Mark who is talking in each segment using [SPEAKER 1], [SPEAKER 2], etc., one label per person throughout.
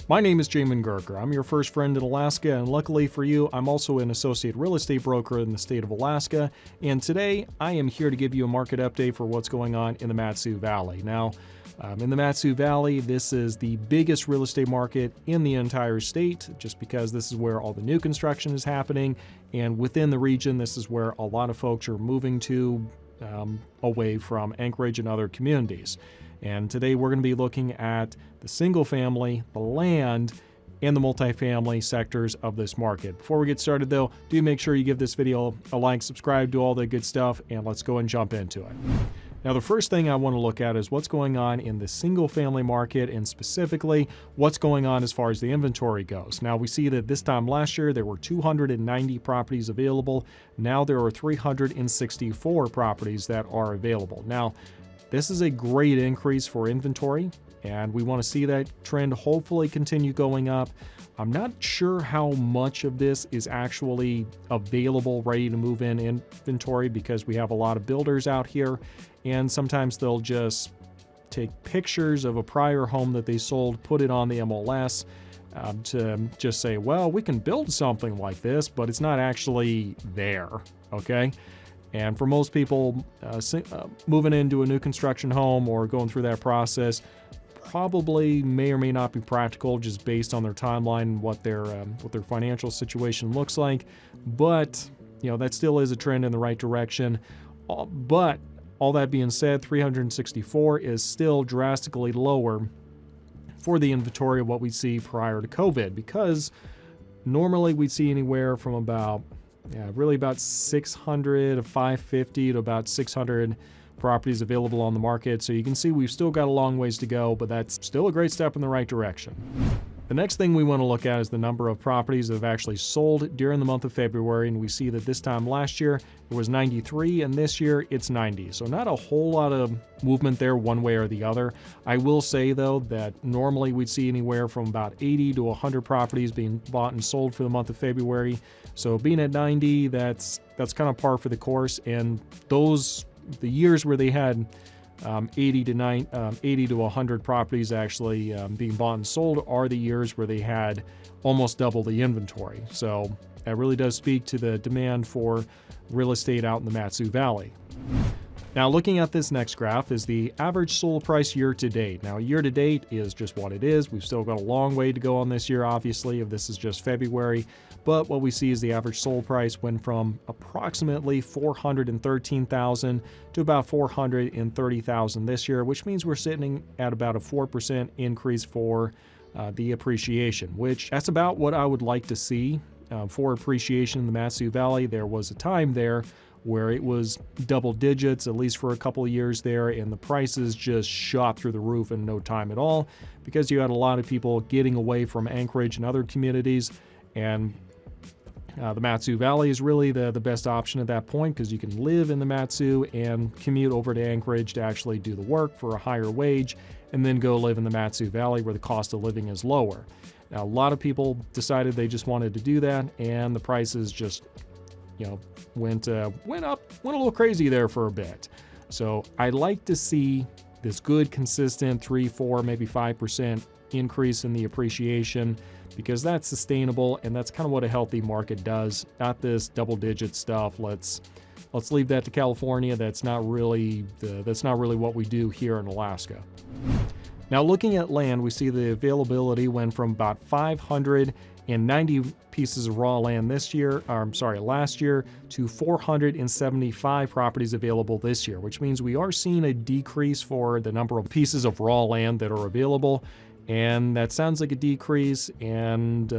[SPEAKER 1] My name is Jamin Gerker. I'm your first friend in Alaska, and luckily for you, I'm also an associate real estate broker in the state of Alaska. And today, I am here to give you a market update for what's going on in the Matsu Valley. Now, in the Matsu Valley, this is the biggest real estate market in the entire state, just because this is where all the new construction is happening. And within the region, this is where a lot of folks are moving to away from Anchorage and other communities. And today we're going to be looking at the single family, the land, and the multifamily sectors of this market. Before we get started though, do make sure you give this video a like, subscribe, do all the good stuff, and let's go and jump into it. Now, the first thing I want to look at is what's going on in the single family market, and specifically what's going on as far as the inventory goes. Now, we see that this time last year there were 290 properties available. Now there are 364 properties that are available. Now, this is a great increase for inventory, and we want to see that trend hopefully continue going up. I'm not sure how much of this is actually available, ready to move in inventory, because we have a lot of builders out here, and sometimes they'll just take pictures of a prior home that they sold, put it on the MLS to just say, well, we can build something like this, but it's not actually there, okay? And for most people, moving into a new construction home or going through that process probably may or may not be practical, just based on their timeline and what their financial situation looks like. But that still is a trend in the right direction. But all that being said, 364 is still drastically lower for the inventory of what we see prior to COVID, because normally we'd see anywhere from about 600 to 550 to about 600 properties available on the market. So you can see we've still got a long ways to go, but that's still a great step in the right direction. The next thing we want to look at is the number of properties that have actually sold during the month of February, and we see that this time last year it was 93, and this year it's 90. So not a whole lot of movement there one way or the other. I will say though that normally we'd see anywhere from about 80 to 100 properties being bought and sold for the month of February. So being at 90, that's kind of par for the course. And the years where they had 80 to 100 properties actually being bought and sold are the years where they had almost double the inventory. So that really does speak to the demand for real estate out in the Matsu Valley. Now, looking at this next graph is the average sold price year to date. Now, year to date is just what it is. We've still got a long way to go on this year, obviously, if this is just February. But what we see is the average sold price went from approximately $413,000 to about $430,000 this year, which means we're sitting at about a 4% increase for the appreciation, which that's about what I would like to see for appreciation in the Matsu Valley. There was a time there where it was double digits, at least for a couple of years there, and the prices just shot through the roof in no time at all, because you had a lot of people getting away from Anchorage and other communities. And the Matsu Valley is really the best option at that point, because you can live in the Matsu and commute over to Anchorage to actually do the work for a higher wage, and then go live in the Matsu Valley where the cost of living is lower. Now, a lot of people decided they just wanted to do that, and the prices just went up, went a little crazy there for a bit. So I'd like to see this good, consistent 3, 4, maybe 5% increase in the appreciation, because that's sustainable, and that's kind of what a healthy market does. Not this double-digit stuff. Let's leave that to California. That's not really what we do here in Alaska. Now, looking at land, we see the availability went from about 590 pieces of raw land last year to 475 properties available this year, which means we are seeing a decrease for the number of pieces of raw land that are available. And that sounds like a decrease, and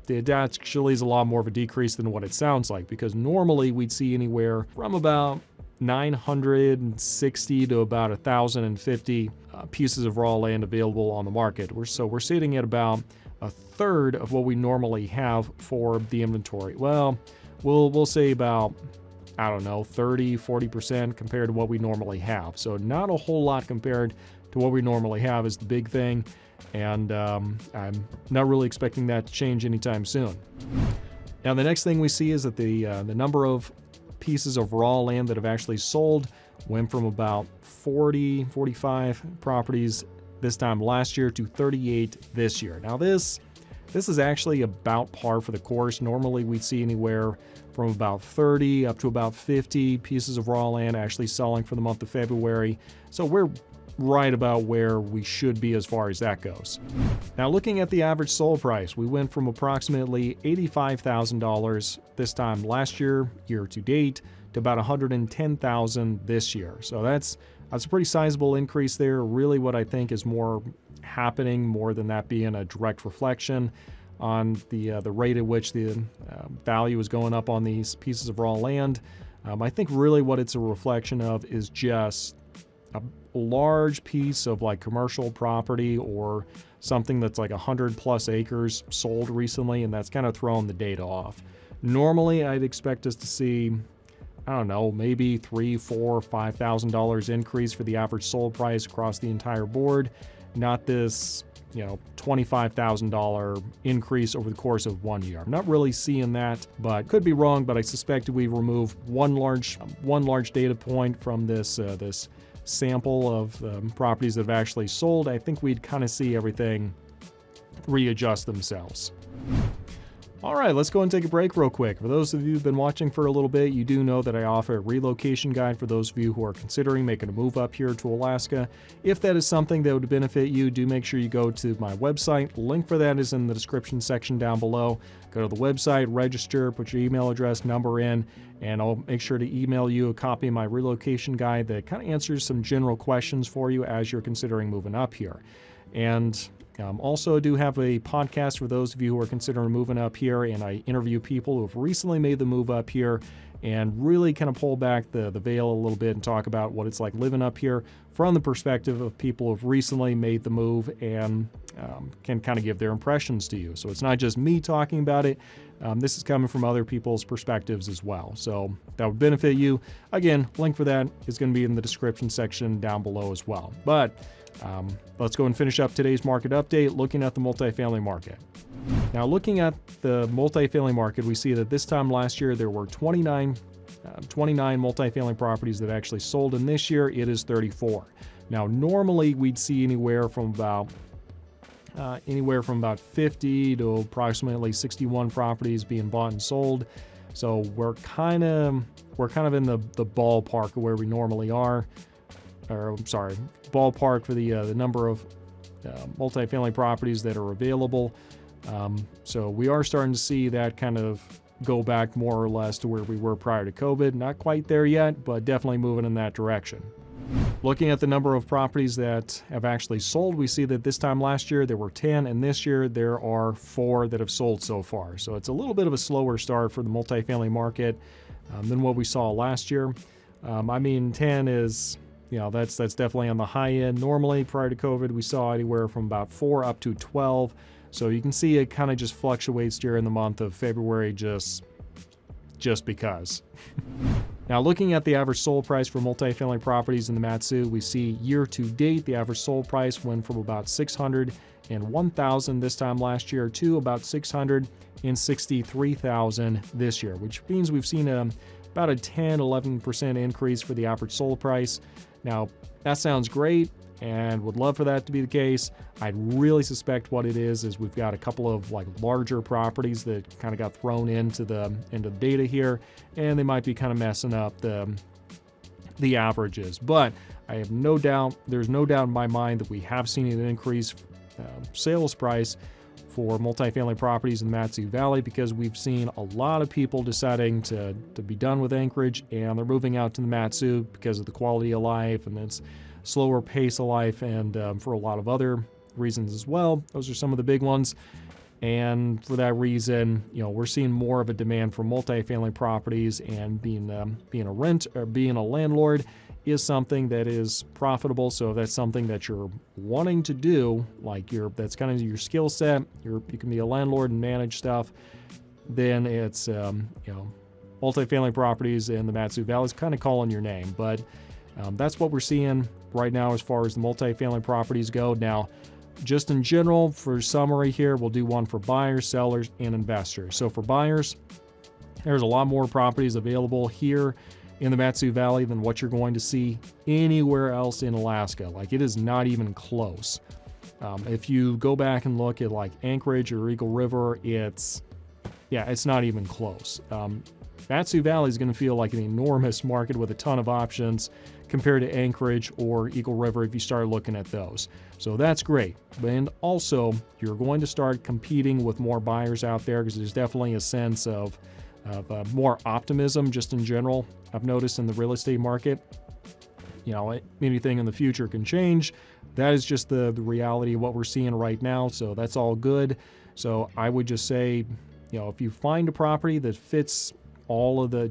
[SPEAKER 1] it actually is a lot more of a decrease than what it sounds like, because normally we'd see anywhere from about 960 to about 1,050 pieces of raw land available on the market. We're sitting at about a third of what we normally have for the inventory. Well, we'll say about, 30, 40% compared to what we normally have. So not a whole lot compared to what we normally have is the big thing. And I'm not really expecting that to change anytime soon. Now, the next thing we see is that the number of pieces of raw land that have actually sold went from about 45 properties this time last year to 38 this year. Now this is actually about par for the course. Normally we'd see anywhere from about 30 up to about 50 pieces of raw land actually selling for the month of February. So we're right about where we should be as far as that goes. Now looking at the average sold price, we went from approximately $85,000 this time last year, year to date, to about $110,000 this year. So that's a pretty sizable increase there. Really what I think is more happening, more than that being a direct reflection on the rate at which the value is going up on these pieces of raw land. I think really what it's a reflection of is just a large piece of like commercial property or something that's like 100+ acres sold recently, and that's kind of thrown the data off. Normally I'd expect us to see, I don't know, maybe $3,000, $4,000, $5,000 increase for the average sold price across the entire board, not this, $25,000 increase over the course of 1 year. I'm not really seeing that, but could be wrong. But I suspect if we remove one large data point from this sample of properties that have actually sold, I think we'd kind of see everything readjust themselves. All right, let's go and take a break real quick. For those of you who've been watching for a little bit, you do know that I offer a relocation guide for those of you who are considering making a move up here to Alaska. If that is something that would benefit you, do make sure you go to my website. Link for that is in the description section down below. Go to the website, register, put your email address, number in, and I'll make sure to email you a copy of my relocation guide that kind of answers some general questions for you as you're considering moving up here. And also, I do have a podcast for those of you who are considering moving up here, and I interview people who have recently made the move up here and really kind of pull back the veil a little bit and talk about what it's like living up here from the perspective of people who have recently made the move and can kind of give their impressions to you. So it's not just me talking about it. This is coming from other people's perspectives as well. So that would benefit you. Again, link for that is going to be in the description section down below as well. But let's go and finish up today's market update, looking at the multifamily market. Now, looking at the multifamily market, we see that this time last year there were 29 multifamily properties that actually sold, and this year it is 34. Now, normally we'd see anywhere from about 50 to approximately 61 properties being bought and sold. So we're kind of in the ballpark of where we normally are. Ballpark for the number of multifamily properties that are available. So we are starting to see that kind of go back more or less to where we were prior to COVID. Not quite there yet, but definitely moving in that direction. Looking at the number of properties that have actually sold, we see that this time last year there were 10, and this year there are 4 that have sold so far. So it's a little bit of a slower start for the multifamily market than what we saw last year. 10 is... that's definitely on the high end. Normally, prior to COVID, we saw anywhere from about 4 up to 12. So you can see it kind of just fluctuates during the month of February just because. Now, looking at the average sold price for multifamily properties in the Matsu, we see year to date, the average sold price went from about $601,000 this time last year to about $663,000 this year, which means we've seen about a 10-11% increase for the average sold price. Now, that sounds great and would love for that to be the case. I'd really suspect what it is we've got a couple of like larger properties that kind of got thrown into the data here, and they might be kind of messing up the averages. But I have no doubt, there's no doubt in my mind that we have seen an increased sales price for multifamily properties in the Matsu Valley, because we've seen a lot of people deciding to be done with Anchorage, and they're moving out to the Matsu because of the quality of life and its slower pace of life, and for a lot of other reasons as well. Those are some of the big ones. And for that reason, we're seeing more of a demand for multifamily properties, and being a landlord is something that is profitable. So if that's something that you're wanting to do, that's kind of your skill set, you can be a landlord and manage stuff, then it's multifamily properties in the Matsu Valley is kind of calling your name. But that's what we're seeing right now as far as the multifamily properties go. Now, just in general, for summary here, we'll do one for buyers, sellers, and investors. So for buyers, there's a lot more properties available here in the Matsu Valley than what you're going to see anywhere else in Alaska. Like, it is not even close. If you go back and look at like Anchorage or Eagle River, it's not even close. Matsu Valley is going to feel like an enormous market with a ton of options compared to Anchorage or Eagle River if you start looking at those. So that's great. And also, you're going to start competing with more buyers out there because there's definitely a sense of more optimism just in general. I've noticed in the real estate market, anything in the future can change. That is just the reality of what we're seeing right now. So that's all good. So I would just say, if you find a property that fits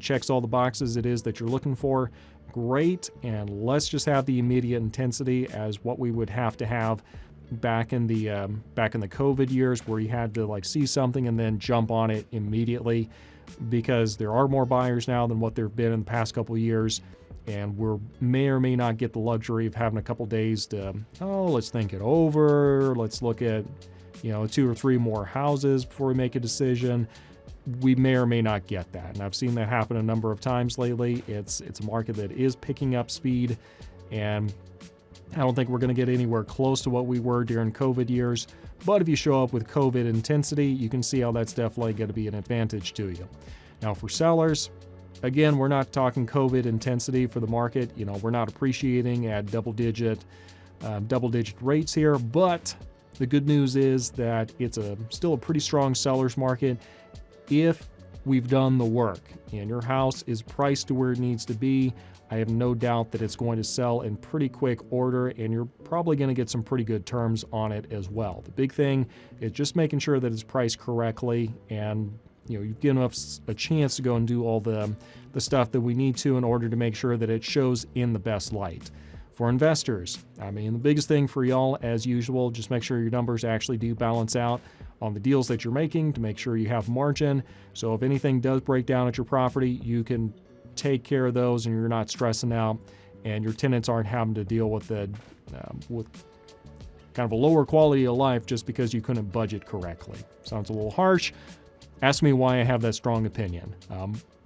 [SPEAKER 1] checks all the boxes it is that you're looking for, great. And let's just have the immediate intensity as what we would have to have back in the COVID years, where you had to like see something and then jump on it immediately, because there are more buyers now than what there have been in the past couple of years. And we may or may not get the luxury of having a couple days to, let's think it over. Let's look at, 2 or 3 more houses before we make a decision. We may or may not get that. And I've seen that happen a number of times lately. It's a market that is picking up speed. And I don't think we're going to get anywhere close to what we were during COVID years. But if you show up with COVID intensity, you can see how that's definitely going to be an advantage to you. Now for sellers, again, we're not talking COVID intensity for the market. We're not appreciating at double-digit rates here. But the good news is that it's still a pretty strong seller's market if we've done the work and your house is priced to where it needs to be. I have no doubt that it's going to sell in pretty quick order, and you're probably going to get some pretty good terms on it as well. The big thing is just making sure that it's priced correctly, and you've given us a chance to go and do all the stuff that we need to in order to make sure that it shows in the best light. For investors, the biggest thing for y'all, as usual, just make sure your numbers actually do balance out on the deals that you're making, to make sure you have margin. So if anything does break down at your property, you can take care of those and you're not stressing out, and your tenants aren't having to deal with with kind of a lower quality of life just because you couldn't budget correctly. Sounds a little harsh. Ask me why I have that strong opinion.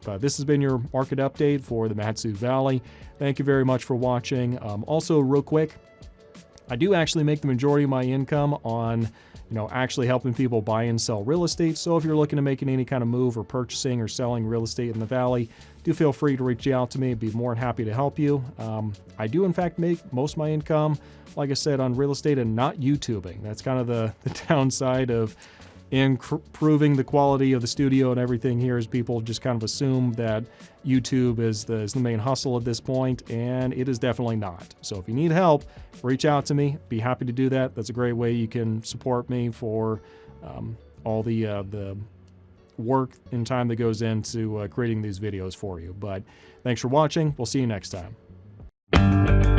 [SPEAKER 1] But this has been your market update for the Matsu Valley. Thank you very much for watching. Also, real quick, I do actually make the majority of my income on actually helping people buy and sell real estate. So if you're looking to making any kind of move or purchasing or selling real estate in the Valley, do feel free to reach out to me. I'd be more than happy to help you. I do, in fact, make most of my income, like I said, on real estate and not YouTubing. That's kind of the downside of improving the quality of the studio and everything here, is people just kind of assume that YouTube is the main hustle at this point, and it is definitely not. So if you need help, reach out to me. Be happy to do that. That's a great way you can support me for all the work and time that goes into creating these videos for you. But thanks for watching. We'll see you next time.